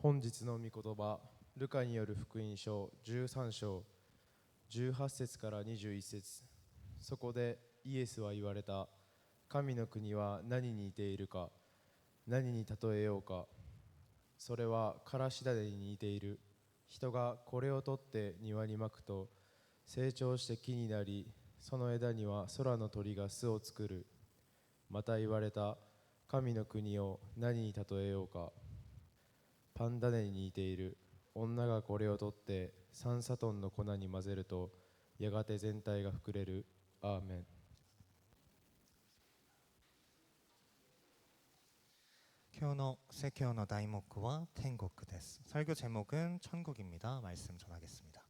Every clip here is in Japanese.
本日の御言葉、ルカによる福音書13章18節から21節。そこでイエスは言われた。神の国は何に似ているか、何に例えようか。それはからし種に似ている。人がこれを取って庭にまくと成長して木になり、その枝には空の鳥が巣を作る。また言われた。神の国を何に例えようか。パン種に似ている。女がこれを取って3サトンの粉に混ぜるとやがて全体が膨れる。アーメン。今日の説教の題目は天国です。설교 제목은 천국입니다. 말씀 전하겠습니다.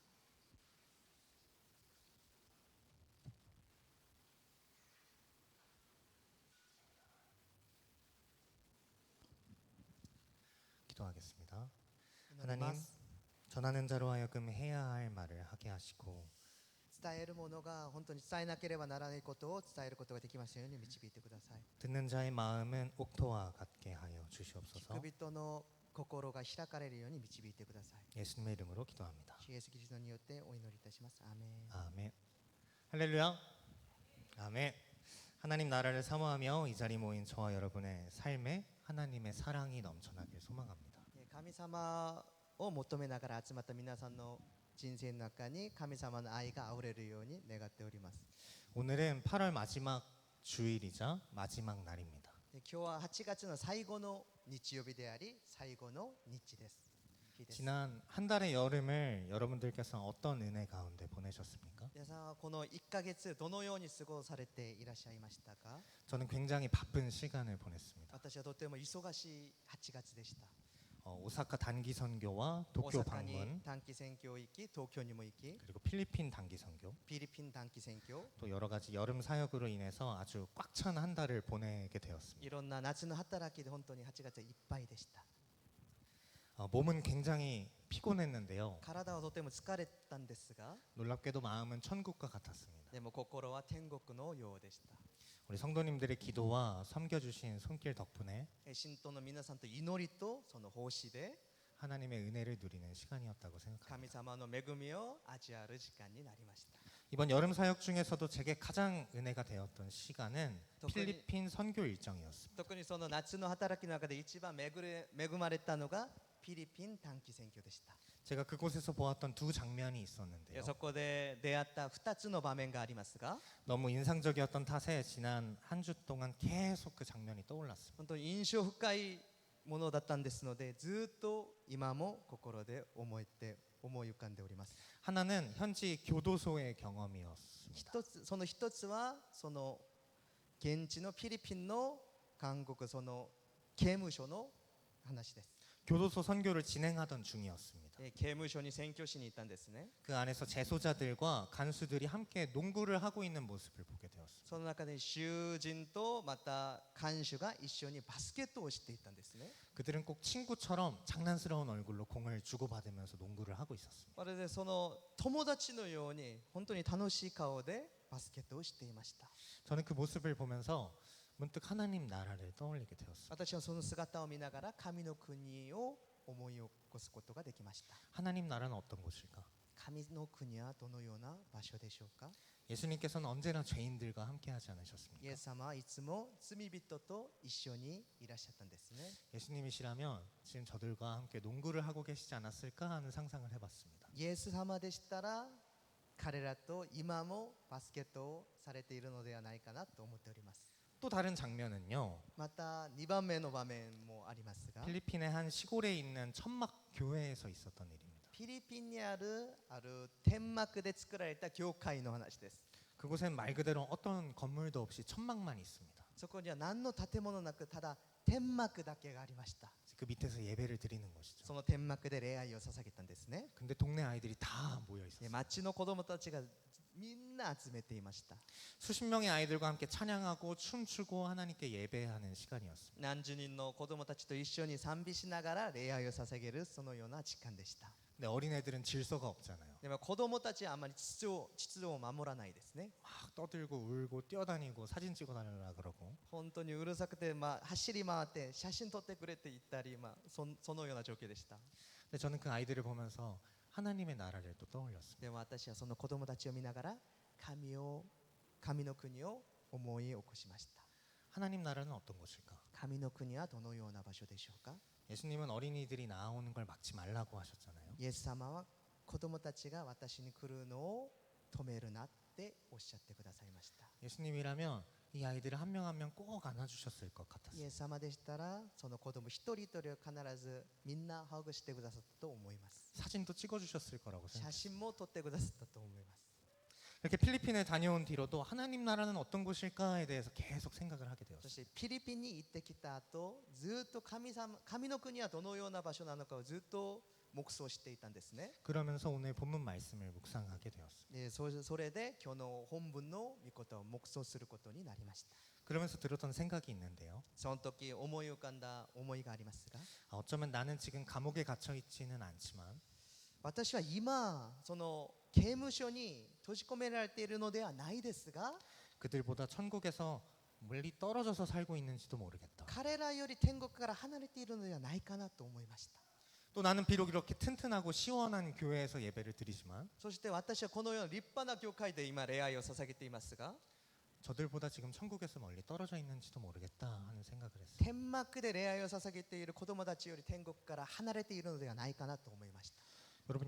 기도하겠습니다. 하나님, 전하는 자로 하여금 해야 할 말을 하게 하시고 伝えるものが本当に伝えなければならないことを伝えることができますように導いてください。 듣는 자의 마음은 옥토와 같게 하여 聞 주시옵소서. く人の心が開かれるように導いてください。 예수님의 이름으로 기도합니다. 主イエスキリストによってお祈りいたします。アーメン。 아멘. 할렐루야. 아멘. 하나님 나라를 사모하며 이 자리 모인 저와 여러분의 삶에 하나님의 사랑이 넘쳐나길 소망합니다. 神様を求めながら集まった皆さんの人生の中に神様の愛があふれるように願っております。 오늘은 8월 마지막 주일이자 마지막 날입니다. 今日は8月の最後の日曜日であり最後の日です。日です。 지난 한 달의 여름을 여러분들께서 어떤 은혜 가운데 보내셨습니까? 皆さんはこの1ヶ月どのように過ごされていらっしゃいましたか？ 저는 굉장히 바쁜 시간을 보냈습니다. 私はとても忙しい8月でした。 오사카 단기 선교와 大 도쿄 阪に 방문 短期宣教行き、東京にも行き、 그리고 필리핀 단기 선교 フィリピン短期宣教、 또 여러 가지 여름 사역으로 인해서 아주 꽉 찬 한 달을 보내게 되었습니다. いろんな夏の働きで本当に8月はいっぱいでした。 몸은 굉장히 피곤했는데요. 体はとても疲れたんですが、 놀랍게도 마음은 천국과 같았습니다. でも心は天国のようでした。 우리 성도님들의 기도와 섬겨주신 손길 덕분에 信徒の皆さんと祈りとその奉仕で 하나님의 은혜를 누리는 시간이었다고 생각합니다. 神様の恵みを味わう時間になりました。 이번 여름 사역 중에서도 제게 가장 은혜가 되었던 시간은 필리핀 선교 일정이었습니다. 特にその夏の働きの中で一番恵まれたのがフィリピン短期宣教でした。 제가 그곳에서 보았던 두 장면이 있었는데요. そこで出会った2つの場面がありますが、 너무 인상적이었던 탓에 지난 한 주 동안 계속 그 장면이 떠올랐습니다. 本当に印象深いものだったんですので、ずっと今も心で思い浮かんでおります。 하나는 현지 교도소의 경험이었습니다. その一つはその現地のフィリピンの韓国その刑務所の話です。 교도소 선교를 진행하던 중이었습니다. 刑務所に宣教しに行ったんですね。 그 안에서 재소자들과 간수들이 함께 농구를 하고 있는 모습을 보게 되었습니다. その中で囚人とまた看守が一緒にバスケットをしていったんですね。 그들은 꼭 친구처럼 장난스러운 얼굴로 공을 주고받으면서 농구를 하고 있었습니다. これでその友達のように本当に楽しい顔でバスケットをしていました。 저는 그 모습을 보면서 문득 하나님 나라를 떠올리게 되었습니다. 私はその姿を見ながら神の国を思い起こすことができました。 하나님 나라는 어떤 곳일까? 神の国はどのような場所でしょうか？ 예수님께서는 언제나 죄인들과 함께 하지 イ 않으셨습니까? エス様はいつも罪人と一緒にいらっしゃったんですね。 예수님이시라면 지금 저들과 함께 농구를 하고 계시지 않았을까 하는 상상을 해봤습니다. イエス様でしたら彼らと今もバスケットをされているのではないかなと思っております。 또 다른 장면은요. また2番目の場面もありますが、 필리핀의 한 시골에 있는 천막 교회에서 있었던 일입니다. フィリピンにある天幕で作られた教会の話です。 그곳엔 말 그대로 어떤 건물도 없이 천막만 있습니다. そこには何の建物なくただ天幕だけがありました。 그 밑에서 예배를 드리는 것이죠. その天幕で礼拝を捧げたんですね。 근데 동네 아이들이 다 모여 있었어요. 町の子供たちがみんな集めていました。 수십 명의 아이들과 함께 찬양하고 춤추고 하나님께 예배하는 시간이었습니다. 何十人の子供たちと一緒に賛美しながら礼拝を捧げるそのような時間でした。 근데 어린애들은 질서가 없잖아요. でも子供たちはあまり秩序を守らないですね。 막 떠들고 울고 뛰어다니고 사진 찍어 달라 그러고 本当にうるさくて、走り回って写真撮ってくれて言ったり、そのような状況でした。 근데 저는 그 아이들을 보면서 하나님의 나라를 또 떠올렸습니다. でも私はその子供たちを見ながら神の国を思い起こしました。 하나님 나라는 어떤 곳일까? 神の国はどのような場所でしょうか。 예수님은 어린이들이 나오는 걸 막지 말라고 하셨잖아요. イエス様は子供たちが私に来るのを止めるなっておっしゃってくださいました。 예수님이라면 이 아이들을 한 명 한 명 꼭 안아주셨을 것 イ 같았어요. エス様でしたらその子供一人一人を必ずみんなハグしてくださったと思います。 사진도 찍어주셨을 거라고 写 생각해요. 真も撮ってくださったと思います。 이렇게 필리핀에 다녀온 뒤로도 하나님 나라는 어떤 곳일까에 대해서 계속 생각을 하게 そ 되었어요. してフィリピンに行ってきた後ずっと神の国はどのような場所なのかをずっと黙想していたんですね。 그러면서 오늘 본문 말씀을 묵상하게 되었어요. でそれで今日の本文の御言葉を黙想することになりました。 그러면서 들었던 생각이 있는데요. その時思い浮かんだ思いがありますが、 어쩌면 나는 지금 감옥에 갇혀 있지는 않지만 私は今その刑務所に閉じ込められているのではないですが、 그들보다 천국에서 멀리 떨어져서 살고 있는지도 모르겠다. 彼らより天国から離れているのではないかなと思いました。 또 나는 비록 이렇게 튼튼하고 시원한 교회에서 예배를 드리지만 そして私はこのような立派な教会で今礼拝を捧げていますが、 저들보다 지금 천국에서 멀리 떨어져 있는지도 모르겠다 하는 생각을 했어요. 天幕で礼拝を捧げている子供たちより天国から離れているのではないかなと思いました。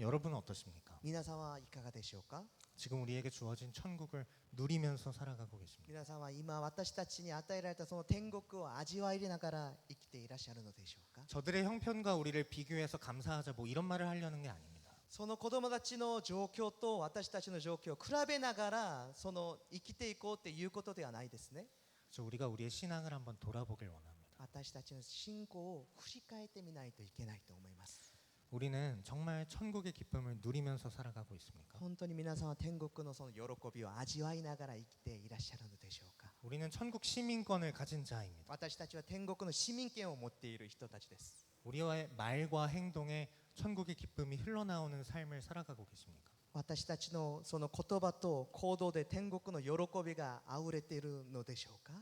여러분은 어떠십니까? 皆さんはいかがでしょうか。 지금 우리에게 주어진 천국을 누리면서 살아가고 계십니다. 皆さんは今私たちに与えられたその天国を味わいながら生きていらっしゃるのでしょうか。 저들의 형편과 우리를 비교해서 감사하자 뭐 이런 말을 하려는 게 아닙니다. その子供たちの状況と私たちの状況を比べながらその生きていこうっていうことではないですね。 그래서 우리가 우리의 신앙을 한번 돌아보길 원합니다. 私たちの信仰を振り返ってみないといけないと思います。 우리는 정말 천국의 기쁨을 누리면서 살아가고 있습니까? 本当に皆さんは天国のその喜びを味わいながら生きていらっしゃるのでしょうか。 우리는 천국 시민권을 가진 자입니다. 私たちは天国の市民権を持っている人たちです。 우리의 말과 행동에 천국의 기쁨이 흘러나오는 삶을 살아가고 계십니까? 私たちのその言葉と行動で天国の喜びがあふれているのでしょうか。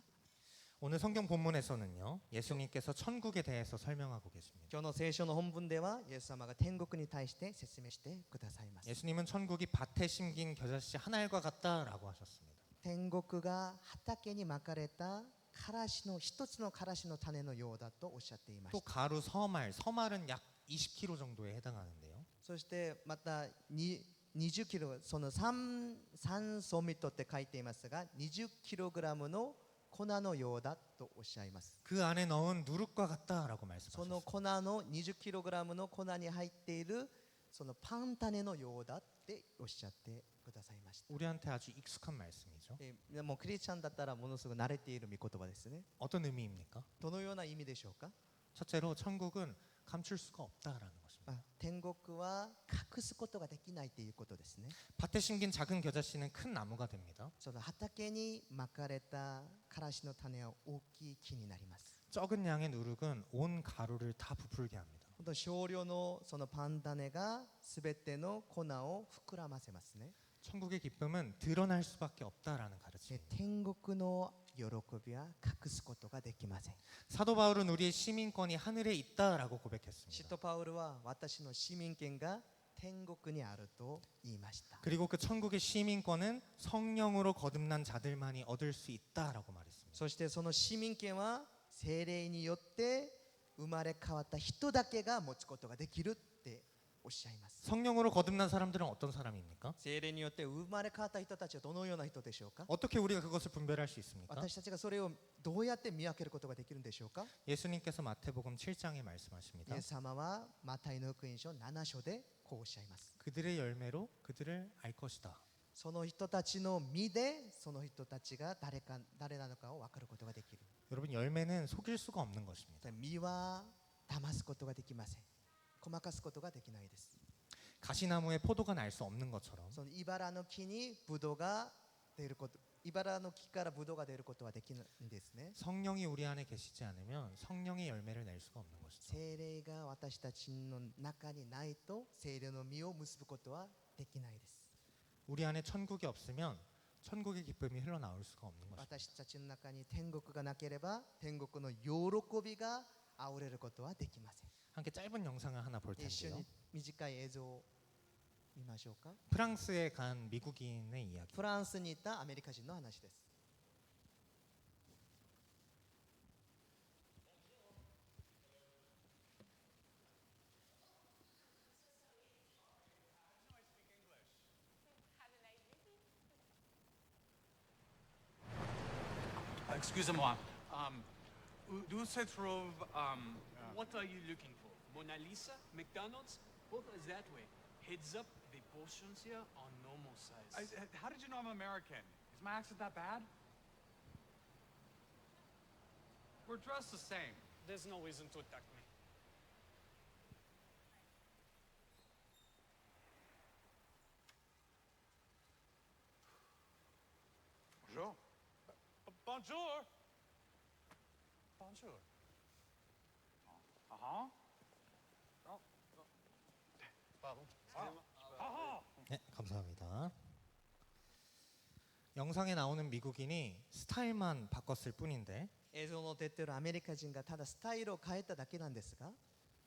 오늘 성경 본문에서는요, 예수님께서 천국에 대해서 설명하고 계십니다. 今日の聖書の本文ではイエス様が天国に対して説明してくださいます。 예수님은 천국이 밭에 심긴 겨자씨 한 알과 같다라고 하셨습니다. 天国が畑にまかれたからしの一つのからしの種のようだとおっしゃっていまし 또 た。 가루 서말은 약 20kg 정도에 해당하는데요. そしてまた20キロ、その3ソミットって書いていますが、20キログラムの粉のようだとおっしゃいます。 그 안에 넣은 누룩과 같다라고 その 말씀하셨습니다. 粉の20キログラムの粉に入っているそのパン種のようだっておっしゃってくださいました。 우리한테 아주 익숙한 말씀이죠. もうクリスチャンだったらものすごく慣れている御言葉ですね。 어떤 의미입니까? どのような意味でしょうか。 첫째로 천국은 감출 수가 없다라는 것입니다. 天国は隠すことができないということですね。 밭에 심긴 작은 겨자씨는 큰 나무가 됩니다. その畑にまかれたからしの種は大きい木になります。 적은 양의 누룩은 온 가루를 다 부풀게 합니다. 本当少量のそのパン種がすべての粉を膨らませますね。 천국의 기쁨은 드러날 수밖에 없다라는 で 가르침입니다. 天国の喜びは隠すことができません。 사도 바울은 우리의 시민권이 하늘에 있다라고 使 고백했습니다. 徒パウルは私の市民権が天国にあると言いました。 그리고 그 천국의 시민권은 성령으로 거듭난 자들만이 얻을 수 있다라고 말했습니다. そしてその市民権は聖霊によって生まれ変わった人だけが持つことができるっておっしゃいます。 성령으로 거듭난 사람들은 어떤 사람입니까? 聖霊によって生まれ変わった人たちはどのような人でしょうか。 어떻게 우리가 그것을 분별할 수 있습니까? 私たちがそれをどうやって見分けることができるんでしょうか。 예수님께서 마태복음 7장에 말씀하십니다. イエス様はマタイの福音書7章でこうおっしゃいます。 그들의 열매로 그들을 알 것이다. その人たちの実でその人たちが誰なのかを分かることができる。 여러분 열매는 속일 수가 없는 것입니다. 実は騙すことができません。ごまかすことができないです。 가시나무에 포도가 날 수 없는 것처럼 その茨の木にブドウが出ること、茨の木からブドウが出ることはできないんですね。 성령이 우리 안에 계시지 않으면 성령의 열매를 낼 수가 없는 것이죠. 聖霊が私たちの中にないと聖霊の実を結ぶことはできないです。 우리 안에 천국이 없으면 천국의 기쁨이 흘러나올 수가 없는 것입니다. 私たちの中に天国がなければ天国の喜びが溢れることはできません。 함께 짧은 영상을 하나 볼 一緒 텐데요. に短い映像を見ましょうか。 프랑스에 간 미국인의 이야기. フランスにいたアメリカ人の話です。 Excusez-moi. D'où se trouve. What are you looking for? Mona Lisa? McDonald's? Both is that way. Heads up, the portions here are normal size. How did you know I'm American? Is my accent that bad? We're dressed the same. There's no reason to attack me. Bonjour. Bonjour. Bonjour. Uh-huh. Pardon. Uh-huh. 네, 감사합니다. 영상에 나오는 미국인이 스타일만 바꿨을 뿐인데 映像の出てるアメリカ人がただスタイルを変えただけなんですが、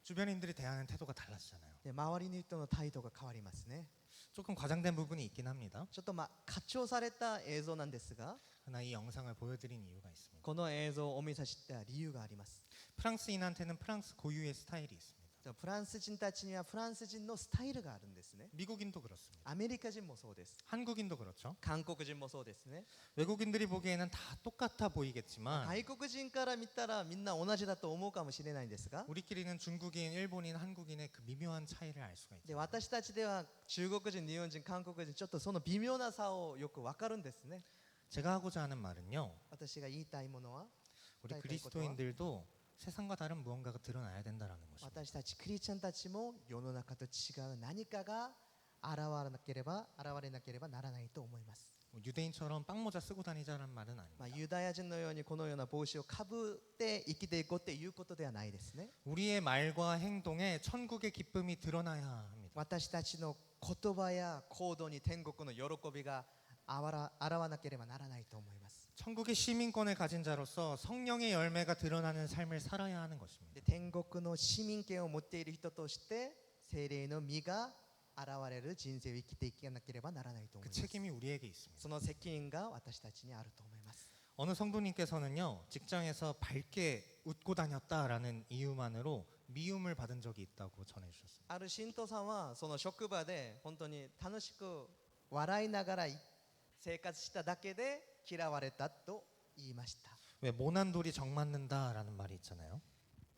주변인들이 대하는 태도가 달라지잖아요. で周りの人の態度が変わりますね。 조금 과장된 부분이 있긴 합니다. ちょっと誇張された映像なんですが、 그러나 이 영상을 보여드린 이유가 있습니다. この映像をお見せした理由があります。 프랑스인한테는 프랑스 고유의 스타일이 있습니다. フランス人たちにはフランス人のスタイルがあるんですね。 미국인도 그렇습니다. アメリカ人もそうです。 한국인도 그렇죠. 韓国人もそうですね。 외국인들이 보기에는 다 똑같아 보이겠지만 外国人から見たらみんな同じだと思うかもしれないんですが、 우리끼리는 중국인, 일본인, 한국인의 그 미묘한 차이를 알 수가 で 있죠. 私たちでは中国人、日本人、韓国人ちょっとその微妙な差をよく分かるんですね。 제가 하고자 하는 말은요. 私が言いたいものは、 우리 그리스도인들도 세상과 다른 무언가가 드러나야 된다라는 것입니다. 私たちクリスチャンたちも世の中と違う何かが現れなければならないと思います。 뭐 유대인처럼 빵모자 쓰고 다니자는 말은 아닙니다. ユダヤ人のようにこのような帽子をかぶって生きていこうっていうことではないですね。 우리의 말과 행동에 천국의 기쁨이 드러나야 합니다. 私たちの言葉や行動に天国の喜びが現わなければならないと思います。 천국의 시민권을 가진 자로서 성령의 열매가 드러나는 삶을 살아야 하는 것입니다. で天国の市民権を持っている人として聖霊の実が現れる人生を生きていかなければならないと思 그 います。 책임이 우리에게 있습니다. その責任が私たちにあると思います。 어느 성도님께서는요, 직장에서 밝게 웃고 다녔다라는 이유만으로 미움을 받은 적이 있다고 전해주셨습니다. ある信徒さんはその職場で本当に楽しく笑いながら生活しただけで嫌われたと言いました。 왜 모난 돌이 정 맞는다라는 말이 있잖아요.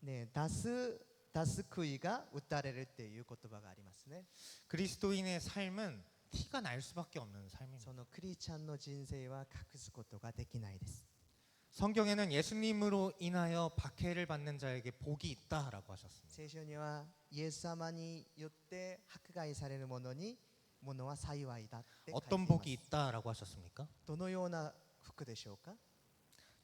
ね、出す杭が打たれるっていう言葉がありますね。 그리스도인의 삶은 티가 날 수밖에 없는 삶입니다. そのクリスチャンの人生は隠すことができないです。 성경에는 예수님으로 인하여 박해를 받는 자에게 복이 있다라고 하셨습니다. 聖書にはイエス様によって迫害される者は幸いだって書いてい 어떤 ます。 복이 있다라고 하셨습니까? どのような服でしょうか。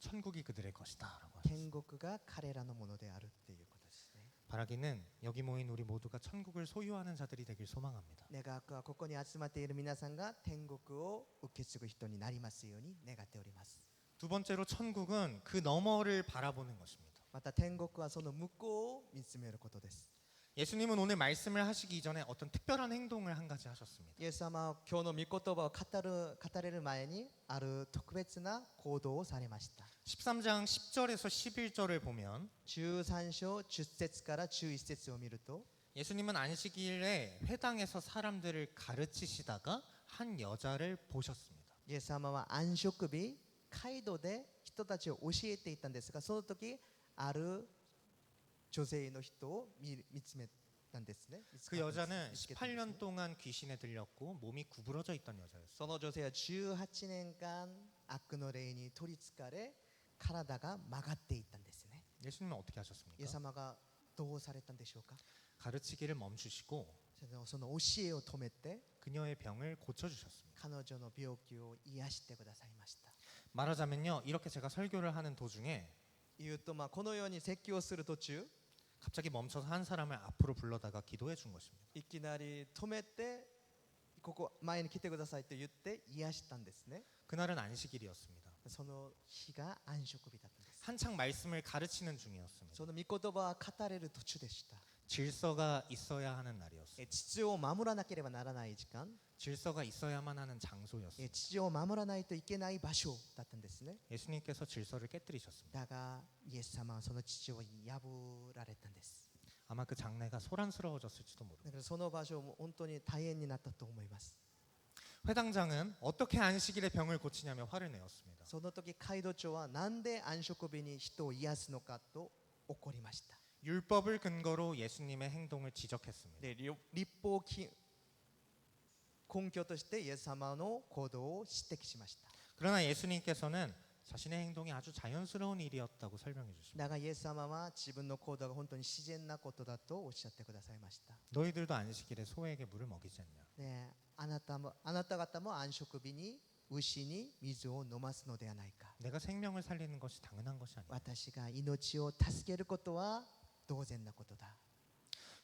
천국이 그들의 것이다라고 하셨습니다. 天国が彼らのものであるっていうことですね。 바라기는 여기 모인 우리 모두가 천국을 소유하는 자들이 되길 소망합니다. 願わくはここに集まっている皆さんが天国を受け継ぐ人になりますように願っております。 두 번째로 천국은 그 너머를 바라보는 것입니다. また天国はその向こうを見つめることです。 예수님은 오늘 말씀을 하시기 이전에 어떤 특별한 행동을 한 가지 하셨습니다. イエス様は今日の御言葉を語れる前にある特別な行動をされました。 13장 10절에서 11절을 보면 13章10節から11節を見ると、 예수님은 안식일에 회당에서 사람들을 가르치시다가 한 여자를 보셨습니다. イエス様は安息日街道で人たちを教えていたんですが、その時ある女性の人を見つめたんですね。 그 여자는 見つけたんですね 18년 동안 귀신에 들렸고 몸이 구부러져 있던 여자였어요. その女性は18年間悪の霊に取りつかれ体が曲がっていったんですね。 예수님은 어떻게 イエ 하셨습니까? ス様がどうされたんでしょうか。 가르치기를 멈추시고 その教えを止めて 그녀의 병을 고쳐주셨습니다. 彼女の病気を癒してくださいました。 말하자면요, 이렇게 제가 설교를 하는 도중에 言うとこのように説教する途中 갑자기 멈춰서 한 사람을 앞으로 불러다가 기도해 준 것입니다. いきなり止めてここ前に来てくださいと言って癒したんですね。 그날은 안식일이었습니다. その日が安息日だったんです。 한창 말씀을 가르치는 중이었습니다. その御言葉は語れる途中でした。 질서가 있어야 하는 날이었습니다. 秩序を守らなければならない時間、 질서가 있어야만 하는 장소였습니다. 秩序を守らないといけない場所だったんですね。 예수님께서 질서를 깨뜨리셨습니다. だがイエス様はその秩序を破られたんです。 아마 그 장례가 소란스러워졌을지도 だ 모릅니다. からその場所も本当に大変になったと思います。 회당장은 어떻게 안식일에 병을 고치냐며 화를 내었습니다. その時街道長はなんで安息日に人を癒すのかと怒りました。 율법을 근거로 예수님의 행동을 지적했습니다. で立法根拠としてイエス様の行動を指摘しました。 그러나 예수님께서는 자신의 행동이 아주 자연스러운 일이었다고 설명해 주십니다. だがイエス様は自分の行動が本当に自然なことだとおっしゃってくださいました。 너희들도 안식일에 소에게 물을 먹이지 않냐? ねえ、あなた方も安息日に牛に水を飲ますのではないか。 내가 생명을 살리는 것이 당연한 것이 아니야. 私が命を助けることは当然なことだ。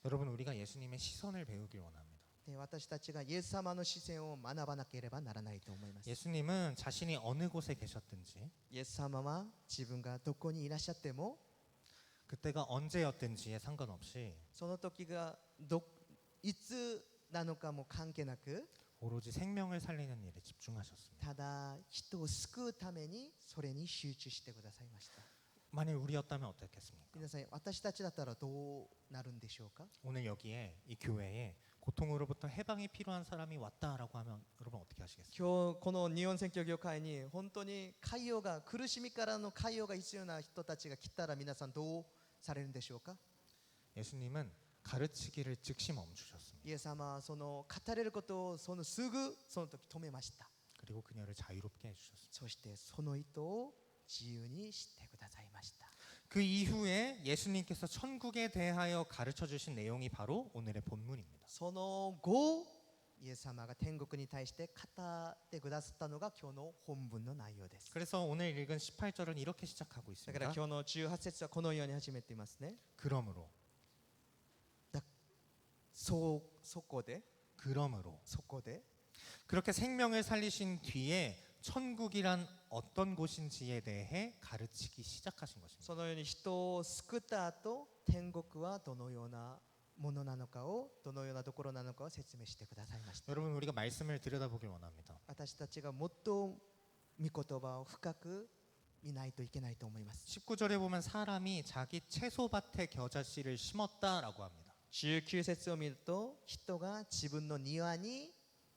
여러분, 우리가 예수님의 시선을 배우길 원합니다. で私たちがイエス様の視線を学ばなければならないと思います。 예수님은 자신이 어느 곳에 계셨든지 イエス様は自分がどこにいらっしゃっても 그때가 언제였든지에 상관없이 その時がいつなのかも関係なく 오로지 생명을 살리는 일에 집중하셨습니다. ただ人を救うためにそれに集中してくださいました。 만일 우리였다면 어떻겠습니까? 皆さん私たちだったらどうなるんでしょうか。 오늘 여기에 이 교회에 고통으로부터 해방이 필요한 사람이 왔다라고 하면 여러분 어떻게 하시겠어요? 今日この日本選挙業界に本当に寛容が苦しみからの寛容が必要な人たちが来たら皆さんどうされるんでしょうか。 예수님은 가르치기를 즉시 멈추셨습니다. イエス様はその語れることをすぐその時止めました。 그리고 그녀를 자유롭게 해주셨습니다. そしてその意図を自由にしてくださいました。 그 이후에 예수님께서 천국에 대하여 가르쳐 주신 내용이 바로 오늘의 본문입니다. その後イエス様が天国に対して語ってくださったのが今日の本文の内容です。 그래서 오늘 읽은 18절은 이렇게 시작하고 だから 있습니다. 今日の18節はこのように始めていますね。 그러므로 そこで 그러므로 그렇게 생명을 살리신 뒤에 천국이란 어떤 곳인지에 대해 가르치기 시작하신 것입니다. そのように人を救った後天国はどのようなものなのかをどのようなところなのかを説明してくださいました。 여러분, 우리가 말씀을 들여다보길 원합니다. 私たちがもっと御言葉を深く見ないといけないと思います。 19절에 보면 사람이 자기 채소밭에 겨자씨를 심었다라고 합니다. 19節を見ると人が自分の庭に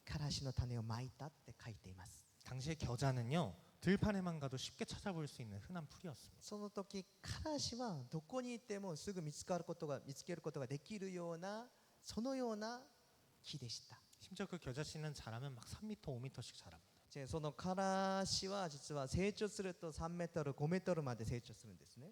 からしの種をまいたって書いています。 당시에 겨자는요, 들판에만 가도 쉽게 찾아볼 수 있는 흔한 풀이었습니다. その時からしはどこにいてもすぐ見つけることができるようなそのような木でした。 심지어 그 겨자씨는 자라면 막 3m, 5m씩 자랍니다. そのからしは実は成長すると3メートル5メートルまで成長するんですね。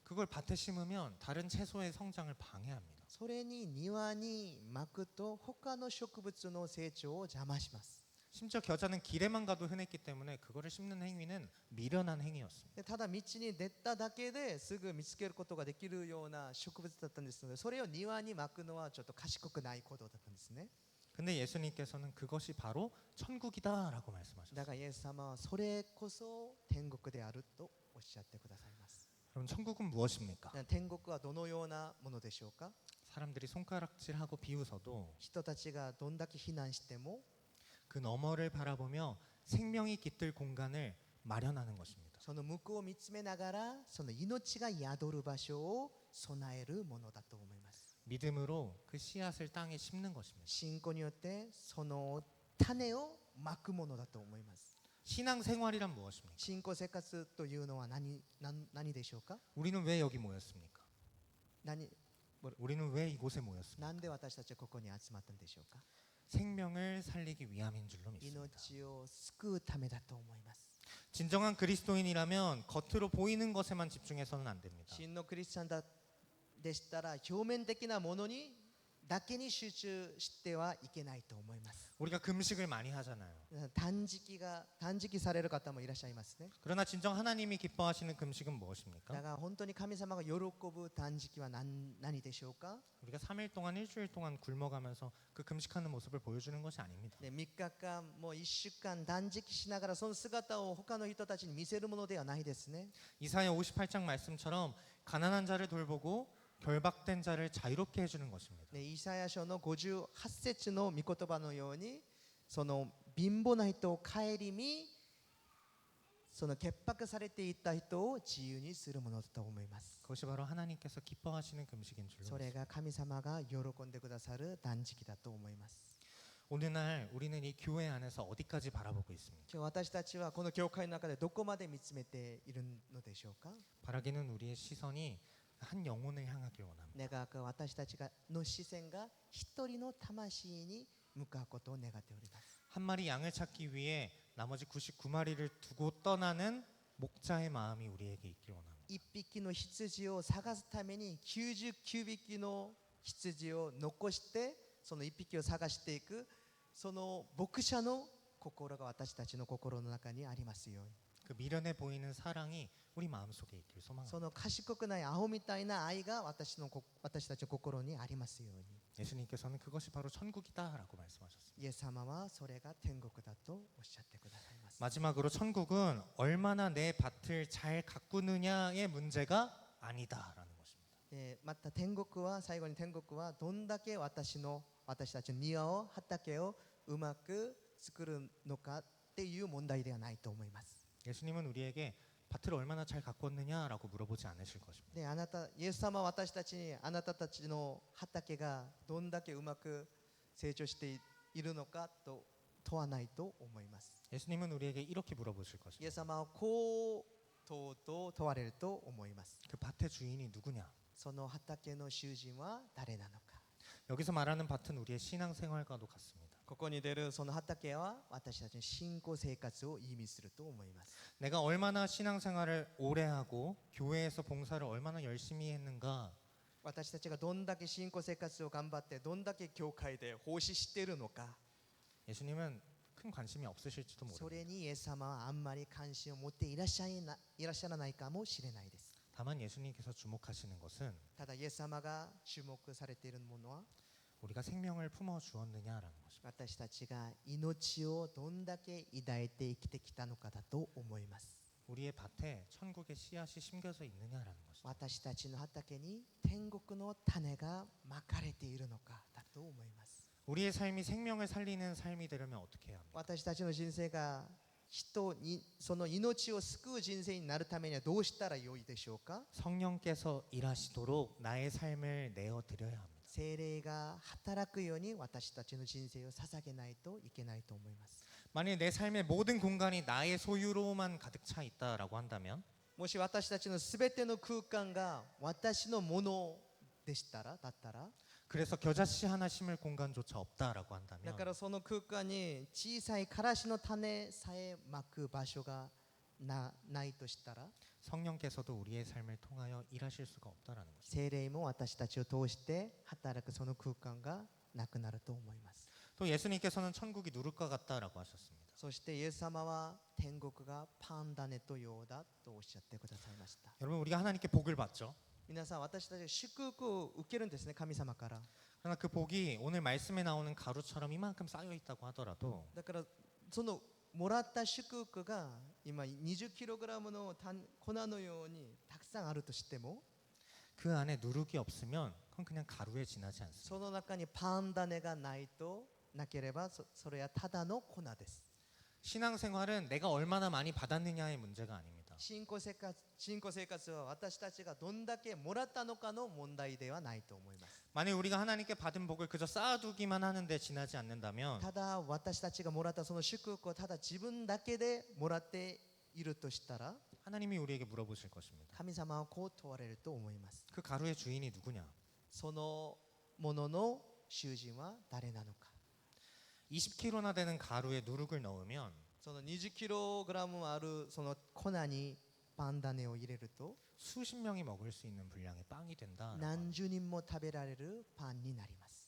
그걸 밭에 심으면 다른 채소의 성장을 방해합니다. それに庭にまくと他の植物の成長を邪魔します。 심지어 겨자는 길에만 가도 흔했기 때문에 그거를 심는 행위는 미련한 행위였습니다. でただ道に出ただけですぐ見つけることができるような植物だったんですのでそれを庭にまくのはちょっと賢くない行動だったんですね。 근데 예수님께서는 그것이 바로 천국이다라고 だ 말씀하셨어요. からイエス様はそれこそ天国であるとおっしゃってくださいます。 그럼 천국은 무엇입니까? 天国はどのようなものでしょうか。 사람들이 손가락질하고 비웃어도 人たちがどんだけ非難しても 그 너머를 바라보며 생명이 깃들 공간을 마련하는 것입니다. その向こうを見つめながらその命が宿る場所を備えるものだと思います。 믿음으로 그 씨앗을 땅에 심는 것입니다. 信仰によってその種をまくものだと思います。 신앙생활이란 무엇입니까? 信仰生活というのは何でしょうか。 우리는 왜 여기 모였습니까? 何 우리는 왜 이곳에 모였습니까? なんで私たちはここに集まったんでしょうか。 생명을 살리기 위함인 줄로 믿습니다. 命を救うためだと思います。 진정한 그리스도인이라면 겉으로 보이는 것에만 집중해서는 안 됩니다. 真のクリスチャンでしたら表面的なものにだけに集中してはいけないと思います。 우리가 금식을 많이 하잖아요. 断食される方もいらっしゃいますね。 그러나 진정 하나님이 기뻐하시는 금식은 무엇입니까? だが本当に神様が喜ぶ断食は何でしょうか？ 우리가 3일 동안 일주일 동안 굶어가면서 그 금식하는 모습을 보여주는 것이 아닙니다. 3日間もう1週間断食しながらその姿を他の人たちに見せるものではないですね。 이사야 58장 말씀처럼 가난한 자를 돌보고 결박된 자를 자유롭게 해주는 것입니다. イサヤ書の58節の御言葉のように、その貧乏な人を顧み、その潔白されていた人を自由にするものだと思います。 그것이 바로 하나님께서 기뻐하시는 금식인 줄로 それ 믿습니다. が神様が喜んでくださる断食だと思います。 오늘날 우리는 이 교회 안에서 어디까지 바라보고 있습니까? 今日私たちはこの教会の中でどこまで見つめているのでしょうか？ 바라기는 우리의 시선이 한 영혼을 향하길 원합니다. 願う私たちの視線が一人の魂に向かうことを願っております。 한 마리 양을 찾기 위해 나머지 99마리를 두고 떠나는 목자의 마음이 우리에게 있길 원합니다. 一匹の羊を探すために99匹の羊を残してその一匹を探していく、その牧者の心が私たちの心の中にありますように。 그 미련해 보이는 사랑이 우리 마음속에 있길 소망합니다. その賢くないアホみたいな愛が私たちの心にありますように。 예수님께서는 그것이 바로 천국이다라고 말씀하셨습니다. イエス様はそれが天国だとおっしゃってくださいます。 마지막으로 천국은 얼마나 내 밭을 잘 가꾸느냐의 문제가 아니다라는 것입니다. また天国は、最後に天国はどんだけ私たちの庭を畑をうまく作るのかっていう問題ではないと思います。 예수님은 우리에게 밭을 얼마나 잘 가꿨느냐라고 물어보지 않으실 것입니다. でイエス様は私たちにあなたたちの畑がどんだけうまく成長しているのかと問わないと思います。 예수님은 우리에게 이렇게 물어보실 イエ 것입니다. ス様はこう問われると思います。 그 밭의 주인이 누구냐? その畑の主人は誰なのか。 여기서 말하는 밭은 우리의 신앙생활과도 같습니다. ここに出るその畑は私たちの信仰生活を意味すると思います。 내가 얼마나 신앙생활을 오래 하고 교회에서 봉사를 얼마나 열심히 했는가, 私たちがどんだけ信仰生活を頑張ってどんだけ教会で奉仕しているのか、 예수님은 큰 관심이 없으실지도 そ 모릅니다. れにイエス様はあんまり関心を持っていらっしゃらないかもしれないです。 다만 예수님께서 주목하시는 것은 ただイエス様が注目されているものは、 우리가 생명을 품어 주었느냐라는 것입니다. 私たちが命をどんだけ抱いて生きてきたのかだと思います。 우리의 밭에 천국의 씨앗이 심겨져 있느냐라는 것입니다. 私たちの畑に天国の種がまかれているのかだと思います。 우리의 삶이 생명을 살리는 삶이 되려면 어떻게 해야 합니까? 私たちの人生が人にその命を救う人生になるためにはどうしたらよいでしょうか？ 성령께서 일하시도록 나의 삶을 내어 드려야 합니다. 聖霊が働くように私たちの人生を捧げないといけないと思います。 만일 내 삶의 모든 공간이 나의 소유로만 가득 차 있다라고 한다면 もし私たちのすべての空間が私のものでしたら、だったら、 그래서 겨자씨 하나 심을 공간조차 없다라고 だ 한다면 からその空間に小さいからしの種さえまく場所がないとしたら、 성령께서도 우리의 삶을 통하여 일하실 수가 없다라는 것입니다. 聖霊も私たちを通して働くその空間がなくなると思います。 또 예수님께서는 천국이 누를 것 같다라고 하셨습니다. そしてイエス様は天国がパンダネとようだとおっしゃってくださいました。 여러분 우리가 하나님께 복을 받죠. 皆さん、私たちが祝福を受けるんですね、神様から。 그러나 그 복이 오늘 말씀에 나오는 가루처럼 이만큼 쌓여 있다고 하더라도 だからそのもらった祝福が今 20kg の粉のようにたくさんあるとしても、 그 안에 누룩이 없으면 그건 그냥 가루에 지나지 않습니다. その中にパンダネがなければそれはただの粉です。 신앙생활은 내가 얼마나 많이 받았느냐의 문제가 아닙니다. 信仰生活は私たちがどんだけもらったのかの問題ではないと思います。 만약 우리가 하나님께 받은 복을 그저 쌓아두기만 하는데 지나지 않는다면 ただ私たちがもらったその祝福をただ自分だけでもらっているとしたら、 하나님이 우리에게 물어보실 것입니다. 神様はこう問われると思います。 그 가루의 주인이 누구냐? そのものの主人は誰なのか。 20kg나 되는 가루에 누룩을 넣으면 その 20kg あるその粉にパンダネを入れると 수십 명이 먹을 수 있는 분량의 빵이 된다. 何十人も食べられるパンになります。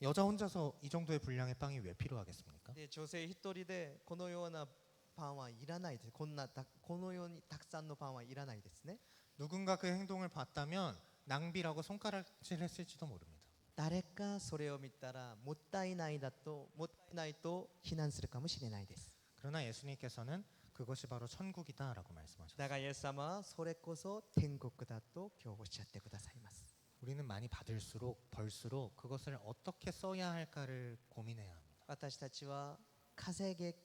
여자 혼자서 이 정도의 분량의 빵이 왜 필요하겠습니까? で女性一人でこのようなパンはいらないです。このようにたくさんのパンはいらないですね。 누군가 그 행동을 봤다면 낭비라고 손가락질 했을지도 모릅니다. 誰かそれを見たらもったいないと非難するかもしれないです。 그러나 예수님께서는 그것이 바로 천국이다라고 だ 말씀하셨습니다. がイエス様はそれこそ天国だと今日おっしゃってくださいます。 우리는 많이 받을수록 벌수록 그것을 어떻게 써야 할까를 고민해야 합니다. 私たちは稼げ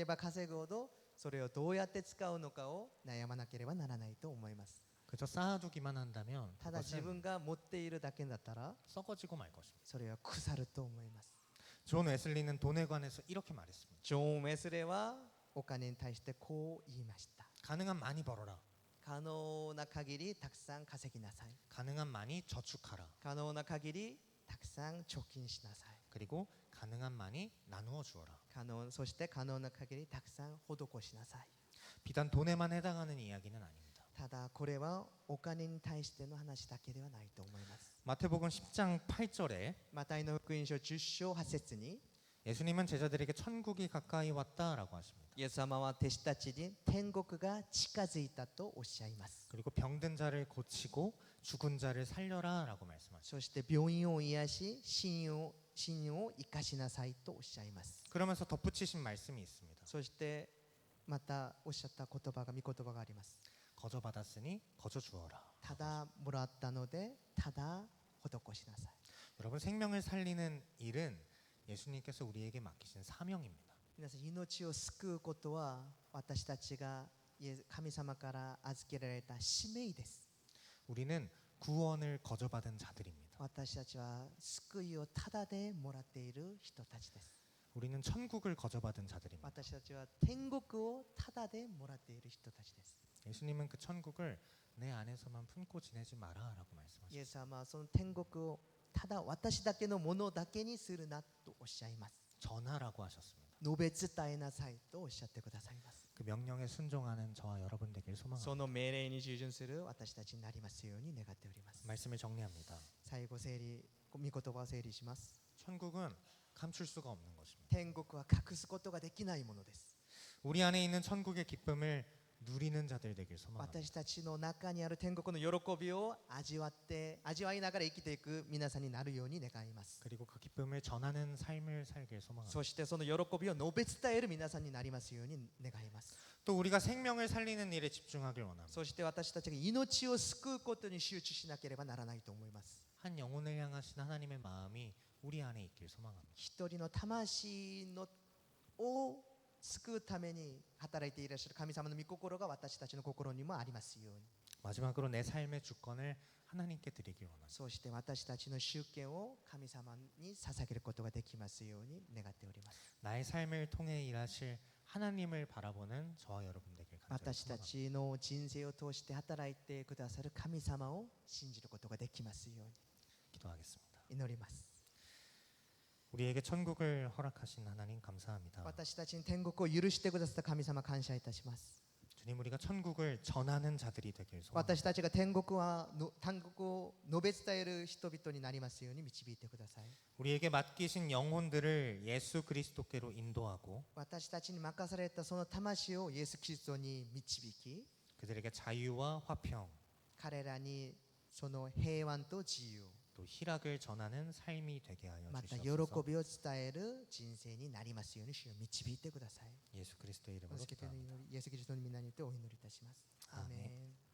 ば稼ぐほどそれをどうやって使うのかを悩まなければならないと思います。 그저 쌓아두기만 한다면 ただ自 그것은 分が持っているだけだったら 썩어지고 말 것입니다. それは腐ると思います。 존 웨슬리는 돈에 관해서 이렇게 말했습니다. ジョン・ウェスレーはお金に対してこう言いました。 가능한 많이 벌어라. 可能な限りたくさん稼ぎなさい。 가능한 많이 저축하라. 可能な限りたくさん貯金しなさい。 그리고 가능한 많이 나누어 주어라. そして可能な限りたくさん施しなさい。 비단 돈에만 해당하는 이야기는 아닙니다. ただこれはお金に対しての話だけではないと思います。 마태복음 10장 8절에 マタイの福音書10章8節に 예수님은 제자들에게 천국이 가까이 왔다라고 하십니다. イエス様は弟子たちに天国が近づいたとおっしゃいます。 그리고 병든 자를 고치고 죽은 자를 살려라라고 말씀하십니다. そして病院を癒し死人を生かしなさいとおっしゃいます。 그러면서 덧붙이신 말씀이 있습니다. そしてまたおっしゃった言葉が御言葉があります。 거저 받았으니 거저 주어라. ただもらったのでただ施しなさい。 여러분 생명을 살리는 일은 예수님께서 우리에게 맡기신 사명입니다. 皆さん命を救うことは私たちが神様から預けられた使命です。 우리는 구원을 거저 받은 자들입니다. 私たちは救いをただでもらっている人たちです。 우리는 천국을 거저 받은 자들입니다. 私たちは天国をただでもらっている人たちです。 예수님은 그 천국을 내 안에서만 품고 지내지 마라라고 イエ 말씀하십니다. ス様はその天国をただ私だけのものだけにするなとおっしゃいます。 전하라고 하셨습니다. 述べ伝えなさいとおっしゃってくださいます。 그 명령에 순종하는 저와 여러분 되길 そ 소망합니다. の命令に従順する私たちになりますように願っております。 말씀을 정리합니다. 最後御言葉を整理します。 천국은 감출 수가 없는 것입니다. 天国は隠すことができないものです。 우리 안에 있는 천국의 기쁨을 누리는 자들 되길 소망합니다. 私たちの中にある天国の喜びを味わいながら生きていく皆さんになるように願います。 그리고 그 기쁨을 전하는 삶을 살길 소망합니다. そしてその喜びを述べ伝える皆さんになりますように願います。 또 우리가 생명을 살리는 일에 집중하길 원합니다. そして私たちが命を救うことに集中しなければならないと思います。 한 영혼을 향하신 하나님의 마음이 우리 안에 있길 소망합니다. 一人の魂を救うために働いていらっしゃる神様の御心が私たちの心にもありますように。 마지막으로 내 삶의 주권을 하나님께 드리길 원합니다. そして私たちの主権を神様に捧げることができますように願っております。 나의 삶을 통해 일하실 하나님을 바라보는 저와 여러분 되길 간절히 私た 소망합니다. ちの人生を通して働いてくださる神様を信じることができますように 기도하겠습니다. 祈ります。 우리에게 천국을 허락하신 하나님 감사합니다. 私たちに天国を許してくださった神様感謝いたします。 주님 우리가 천국을 전하는 자들이 되길 소망합니다. 私たちが天国を述べ伝える人々になりますように導いてください。 우리에게 맡기신 영혼들을 예수 그리스도께로 인도하고 私たちに任されたその魂をイエス・キリストに導き、 그들에게 자유와 화평 彼らにその平安と自由、 또 희락을 전하는 삶이 되게 하여 また喜 주시옵소서. びを伝える人生になりますように主を導いてください。 예수 그리스도의 이름으로 イエス・キリスト 기도합니다. の皆によってお祈りいたします。アーメン。